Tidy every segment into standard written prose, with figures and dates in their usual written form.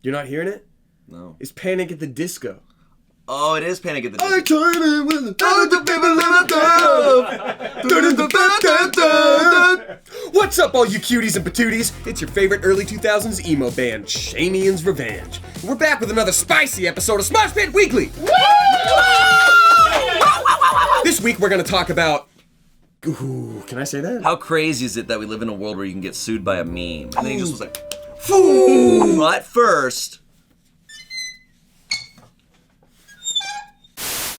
You're not hearing it? No. It's Panic at the Disco. Oh, it is Panic at the Disco. I tried it with the What's up, all you cuties and patooties? It's your favorite early 2000s emo band, Shayne's Revenge. We're back with another spicy episode of Smosh Pit Weekly. This week we're gonna talk about... Ooh, can I say that? How crazy is it that we live in a world where you can get sued by a meme? And then he just was like, Foo! But first...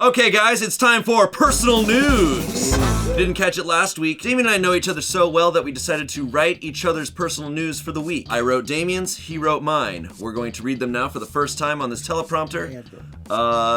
Okay, guys, it's time for personal news. Didn't catch it last week. Damien and I know each other so well that we decided to write each other's personal news for the week. I wrote Damien's, he wrote mine. We're going to read them now for the first time on this teleprompter.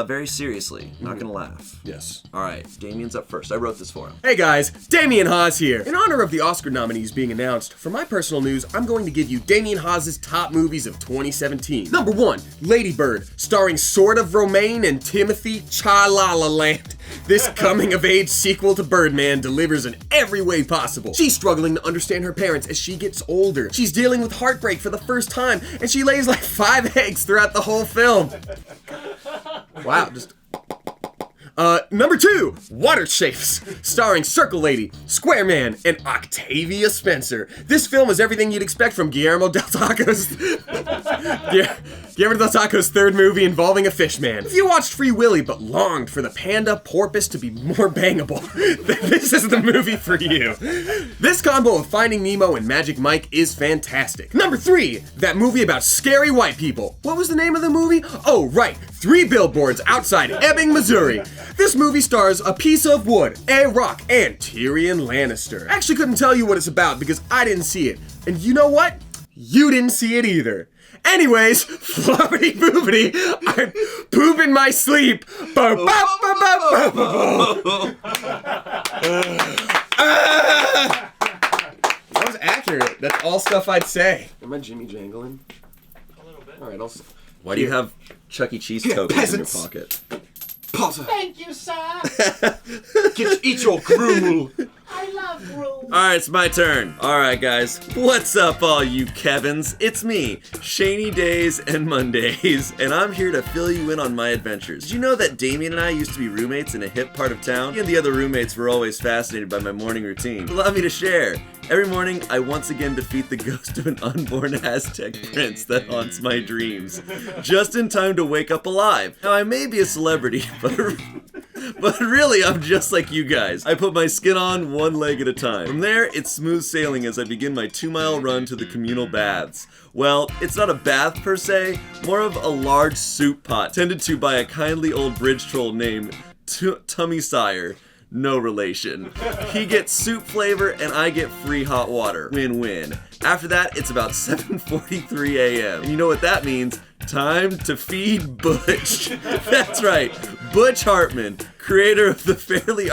Very seriously. Not gonna laugh. Yes. Alright, Damien's up first. I wrote this for him. Hey guys, Damien Haas here. In honor of the Oscar nominees being announced, for my personal news, I'm going to give you Damien Haas's top movies of 2017. Number 1, Lady Bird, starring Sort of Romaine and Timothy Chalamet. This coming-of-age sequel to Birdman delivers in every way possible. She's struggling to understand her parents as she gets older. She's dealing with heartbreak for the first time, and she lays like 5 eggs throughout the whole film. Wow, just... Number 2, Water Shapes, starring Circle Lady, Square Man, and Octavia Spencer. This film is everything you'd expect from Guillermo del Toro's third movie involving a fish man. If you watched Free Willy but longed for the panda porpoise to be more bangable, then this is the movie for you. This combo of Finding Nemo and Magic Mike is fantastic. Number 3, that movie about scary white people. What was the name of the movie? Oh, right, 3 Billboards Outside Ebbing, Missouri. This movie stars a piece of wood, a rock, and Tyrion Lannister. I actually couldn't tell you what it's about because I didn't see it. And you know what? You didn't see it either. Anyways, floppity boopity, I'm pooping my sleep. That was accurate. That's all stuff I'd say. Am I Jimmy Jangling? A little bit. All right, I'll... Why do you have Chuck E. Cheese tokens in your pocket? Pause. Thank you, sir. Eat your gruel. I love rules. Alright, it's my turn. Alright, guys. What's up, all you Kevins? It's me, Shayne Days and Mondays, and I'm here to fill you in on my adventures. Did you know that Damien and I used to be roommates in a hip part of town? He and the other roommates were always fascinated by my morning routine. Allow me to share. Every morning, I once again defeat the ghost of an unborn Aztec prince that haunts my dreams, just in time to wake up alive. Now, I may be a celebrity, but really, I'm just like you guys. I put my skin on one leg at a time. From there, it's smooth sailing as I begin my 2-mile run to the communal baths. Well, it's not a bath per se, more of a large soup pot, tended to by a kindly old bridge troll named Tummy Sire. No relation. He gets soup flavor and I get free hot water. Win-win. After that, it's about 7:43 a.m. And you know what that means? Time to feed Butch. That's right, Butch Hartman, creator of the Fairly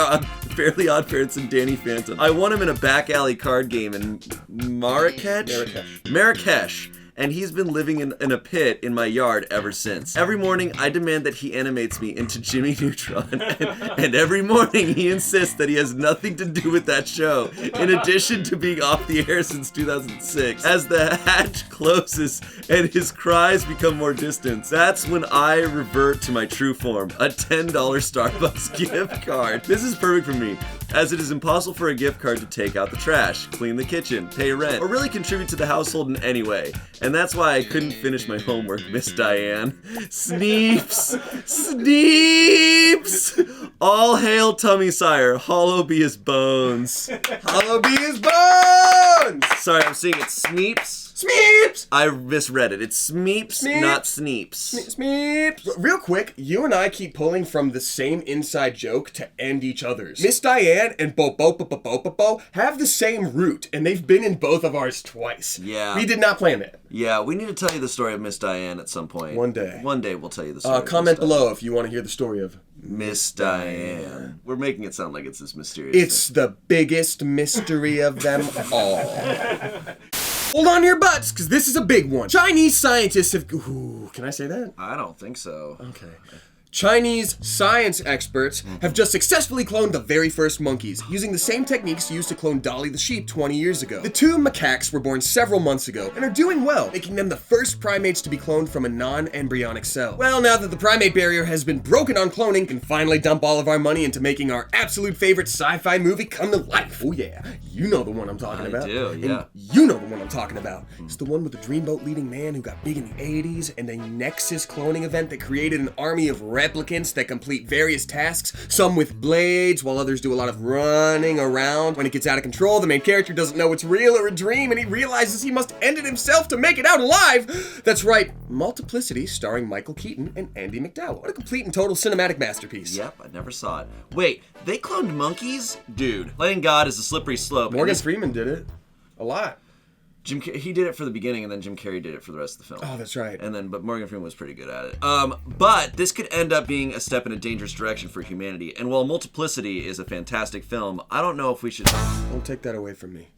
Odd Parents and Danny Phantom. I won him in a back alley card game in Marrakesh. And he's been living in a pit in my yard ever since. Every morning, I demand that he animates me into Jimmy Neutron, and every morning he insists that he has nothing to do with that show, in addition to being off the air since 2006. As the hatch closes and his cries become more distant, that's when I revert to my true form, a $10 Starbucks gift card. This is perfect for me, as it is impossible for a gift card to take out the trash, clean the kitchen, pay rent, or really contribute to the household in any way. And that's why I couldn't finish my homework, Miss Diane. Sneeps! All hail Tummy Sire, hollow be his bones. Hollow be his bones! Sorry, I'm seeing it Sneeps. Smeeps! I misread it. It's Smeeps, not Sneeps. Smeeps! Real quick, you and I keep pulling from the same inside joke to end each other's. Miss Diane and Bo have the same root, and they've been in both of ours twice. Yeah. We did not plan that. Yeah, we need to tell you the story of Miss Diane at some point. One day. One day we'll tell you the story. Comment below if you want to hear the story of Miss Diane. We're making it sound like it's this mysterious It's the biggest mystery of them all. Hold on to your butts, because this is a big one. Chinese scientists have... Ooh, can I say that? I don't think so. Okay. Chinese science experts have just successfully cloned the very first monkeys, using the same techniques used to clone Dolly the sheep 20 years ago. The two macaques were born several months ago and are doing well, making them the first primates to be cloned from a non-embryonic cell. Well, now that the primate barrier has been broken on cloning, we can finally dump all of our money into making our absolute favorite sci-fi movie come to life. Oh yeah, you know the one I'm talking about. I do, yeah. And you know the one I'm talking about. It's the one with the dreamboat leading man who got big in the 80s and a Nexus cloning event that created an army of replicants that complete various tasks, some with blades, while others do a lot of running around. When it gets out of control, the main character doesn't know it's real or a dream, and he realizes he must end it himself to make it out alive. That's right, Multiplicity, starring Michael Keaton and Andy McDowell. What a complete and total cinematic masterpiece. Yep, I never saw it. Wait, they cloned monkeys? Dude, playing God is a slippery slope. Morgan Freeman did it. A lot. He did it for the beginning, and then Jim Carrey did it for the rest of the film. Oh, that's right. But Morgan Freeman was pretty good at it. But this could end up being a step in a dangerous direction for humanity. And while Multiplicity is a fantastic film, I don't know if we should... Don't take that away from me.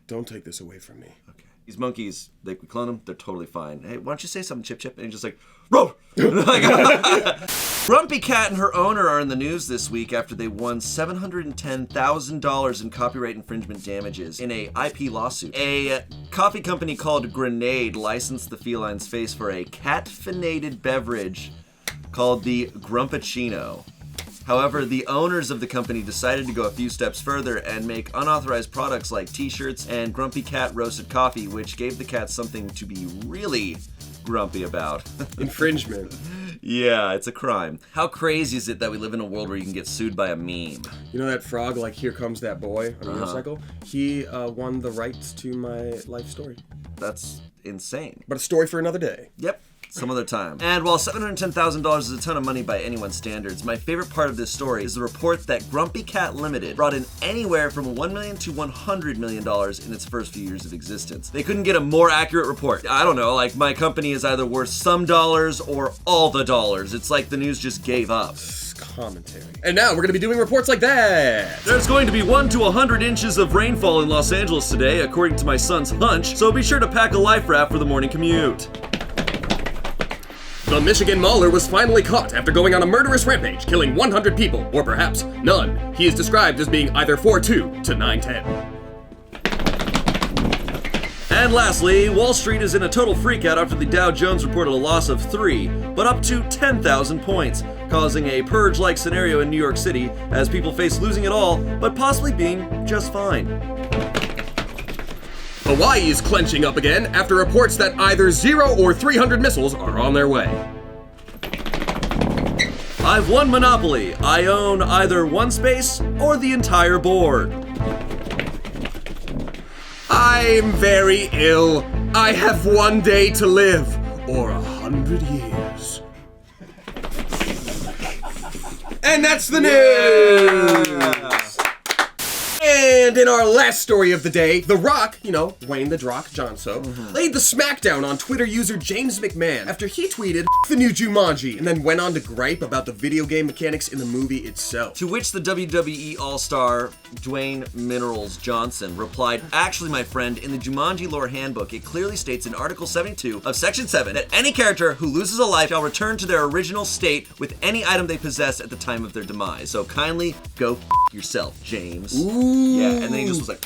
Don't take this away from me. Okay. These monkeys, we clone them, they're totally fine. Hey, why don't you say something, Chip Chip? And he's just like, roar! Grumpy Cat and her owner are in the news this week after they won $710,000 in copyright infringement damages in a IP lawsuit. A coffee company called Grenade licensed the feline's face for a caffeinated beverage called the Grumpachino. However, the owners of the company decided to go a few steps further and make unauthorized products like t-shirts and Grumpy Cat roasted coffee, which gave the cat something to be really grumpy about. Infringement. Yeah, it's a crime. How crazy is it that we live in a world where you can get sued by a meme? You know that frog, like, Here Comes That Boy on a motorcycle? He won the rights to my life story. That's insane. But a story for another day. Yep. Some other time. And while $710,000 is a ton of money by anyone's standards, my favorite part of this story is the report that Grumpy Cat Limited brought in anywhere from $1 million to $100 million in its first few years of existence. They couldn't get a more accurate report. I don't know, like my company is either worth some dollars or all the dollars. It's like the news just gave up. Commentary. And now we're going to be doing reports like that. There's going to be 1 to 100 inches of rainfall in Los Angeles today, according to my son's hunch, so be sure to pack a life raft for the morning commute. The Michigan Mauler was finally caught after going on a murderous rampage, killing 100 people, or perhaps none. He is described as being either 4'2" to 9'10". And lastly, Wall Street is in a total freakout after the Dow Jones reported a loss of 3, but up to 10,000 points, causing a purge-like scenario in New York City as people face losing it all, but possibly being just fine. Hawaii is clenching up again after reports that either 0 or 300 missiles are on their way. I've won Monopoly. I own either one space or the entire board. I'm very ill. I have 1 day to live, or 100 years. And that's the news! And in our last story of the day, The Rock, Wayne the Drock Johnson, laid the smackdown on Twitter user James McMahon after he tweeted the new Jumanji and then went on to gripe about the video game mechanics in the movie itself. To which the WWE All-Star Dwayne Minerals Johnson replied, actually, my friend, in the Jumanji lore handbook, it clearly states in Article 72 of Section 7 that any character who loses a life shall return to their original state with any item they possess at the time of their demise. So kindly go yourself, James. Ooh. Yeah, and then he just was like,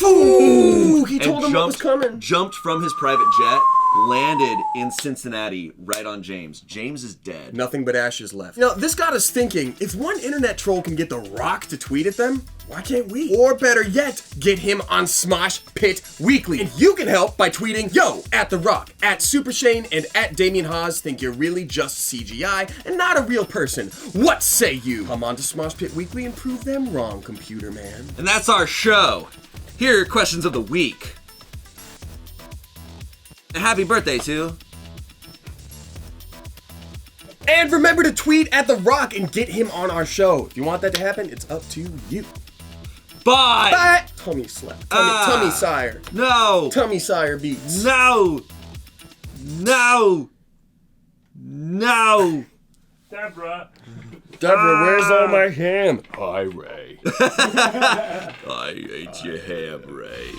Ooh, he told him what was coming. Jumped from his private jet, landed in Cincinnati right on James. James is dead. Nothing but ashes left. This got us thinking, if one internet troll can get The Rock to tweet at them, why can't we? Or better yet, get him on Smosh Pit Weekly. And you can help by tweeting, yo, at The Rock, at Super Shayne, and at Damien Haas think you're really just CGI and not a real person. What say you? Come on to Smosh Pit Weekly and prove them wrong, computer man. And that's our show. Here are your questions of the week. Happy birthday to... And remember to tweet at The Rock and get him on our show. If you want that to happen, it's up to you. Bye! Bye! Tummy slap. Tummy sire. No! Tummy sire beats. No! No! No! Deborah, where's all my ham? Hi, Ray. I ate your ham, Ray.